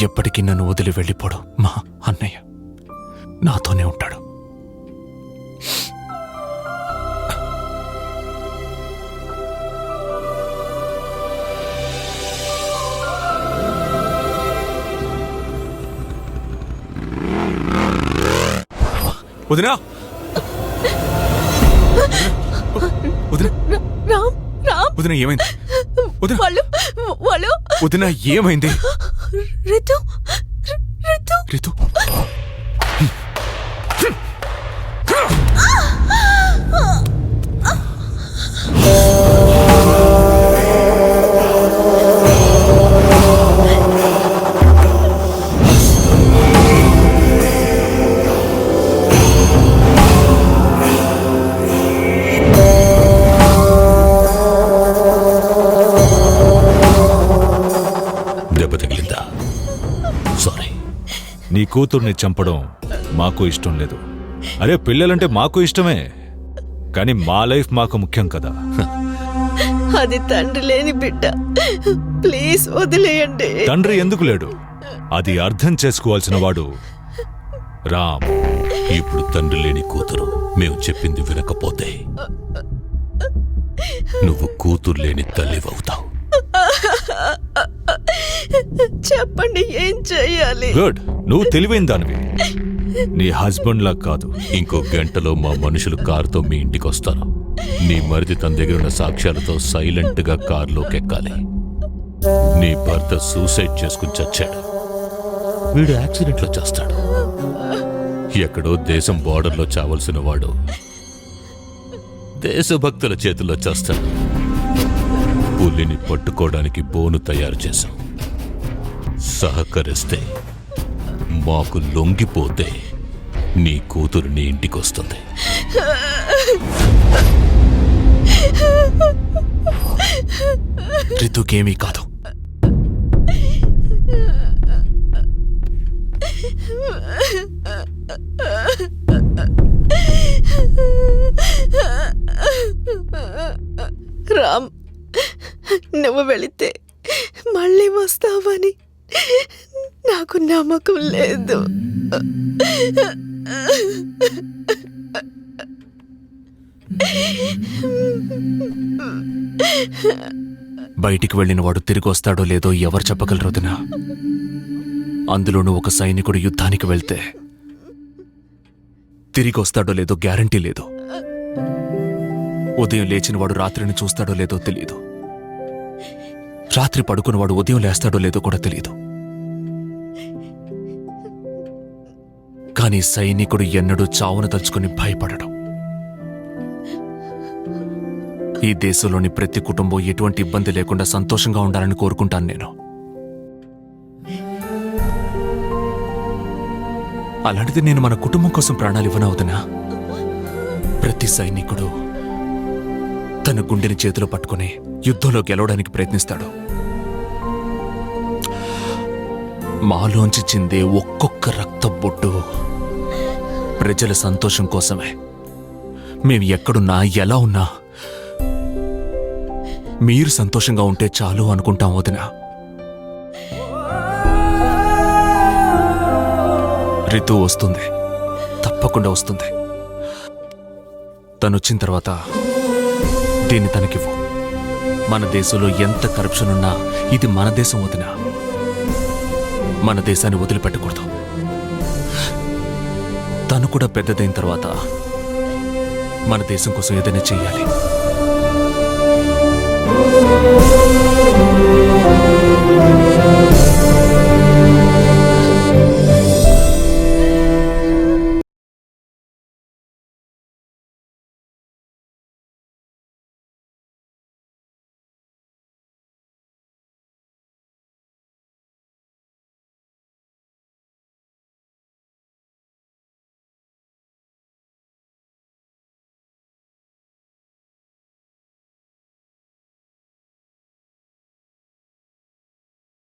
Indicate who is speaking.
Speaker 1: ఎప్పటికీ నన్ను వదిలి వెళ్ళిపోడు. మా అన్నయ్య నాతోనే ఉంటాడు. వదినా, వదినా ఏమైంది? వదినా ఏమైంది?
Speaker 2: రితు
Speaker 1: రితు
Speaker 3: నీ కూతుర్ని చంపడం మాకు ఇష్టం లేదు. అరే, పిల్లలంటే మాకు ఇష్టమే, కానీ మా లైఫ్ మాకు ముఖ్యం కదా.
Speaker 2: అది తండ్రి లేని బిడ్డ, ప్లీజ్ వదిలేయండి.
Speaker 3: తండ్రి ఎందుకు లేడు? అది అర్థం చేసుకోవాల్సిన వాడు రామ్.
Speaker 4: ఇప్పుడు తండ్రి లేని కూతురు మేము చెప్పింది వినకపోతే నువ్వు కూతురు లేని తల్లివవుతావు.
Speaker 2: చెప్పండి, ఏం చెయ్యాలి?
Speaker 3: గుడ్, నువ్వు తెలివైన దానివి. నీ హస్బెండ్ లా కాదు.
Speaker 4: ఇంకో గంటలో మా మనుషులు కారుతో మీ ఇంటికి వస్తారు. నీ మరిది తన దగ్గర ఉన్న సాక్ష్యాలతో సైలెంట్ గా కారులోకి ఎక్కాలి. నీ భర్త సూసైడ్ చేసుకుని చచ్చాడు. వీడు యాక్సిడెంట్లో చేస్తాడు. ఎక్కడో దేశం బోర్డర్లో చావలసిన వాడు దేశభక్తుల చేతుల్లో చేస్తాడు. పులిని పట్టుకోవడానికి బోను తయారు చేశాం. సహకరిస్తే, మాకు లొంగిపోతే నీ కూతురు నీ ఇంటికి వస్తుంది.
Speaker 1: రితుకేమీ కాదు.
Speaker 2: రామ్, నువ్వు వెళితే మళ్ళీ వస్తావని నాకు నమ్మకం లేదు.
Speaker 1: బయటికి వెళ్ళిన వాడు తిరిగి వస్తాడో లేదో ఎవరు చెప్పగలరు వదినా? అందులోనూ ఒక సైనికుడు యుద్ధానికి వెళ్తే తిరిగి వస్తాడో లేదో గ్యారంటీ లేదు. ఉదయం లేచినవాడు రాత్రిని చూస్తాడో లేదో తెలియదు. రాత్రి పడుకున్నవాడు ఉదయం లేస్తాడో లేదో కూడా తెలియదు. కానీ సైనికుడు ఎన్నడూ చావును తలుచుకుని భయపడడు. ఈ దేశంలోని ప్రతి కుటుంబం ఎటువంటి ఇబ్బంది లేకుండా సంతోషంగా ఉండాలని కోరుకుంటాను నేను. అలాంటిది నేను మన కుటుంబం కోసం ప్రాణాలు ఇవ్వనవుతున్నా. ప్రతి సైనికుడు తన గుండెని చేతిలో పట్టుకుని యుద్ధంలో గెలవడానికి ప్రయత్నిస్తాడు. మాలోంచి చిందే ఒక్కొక్క రక్త బొట్టు ప్రజల సంతోషం కోసమే. మేము ఎక్కడున్నా, ఎలా ఉన్నా మీరు సంతోషంగా ఉంటే చాలు అనుకుంటాం వదినా. రితు వస్తుంది, తప్పకుండా వస్తుంది. తనొచ్చిన తర్వాత దీన్ని తనకివ్వు. మన దేశంలో ఎంత కరప్షన్ ఉన్నా ఇది మన దేశం వదినా. మన దేశాన్ని వదిలిపెట్టకూడదు. తను కూడా పెద్దదైన తర్వాత మన దేశం కోసం ఏదైనా చెయ్యాలి.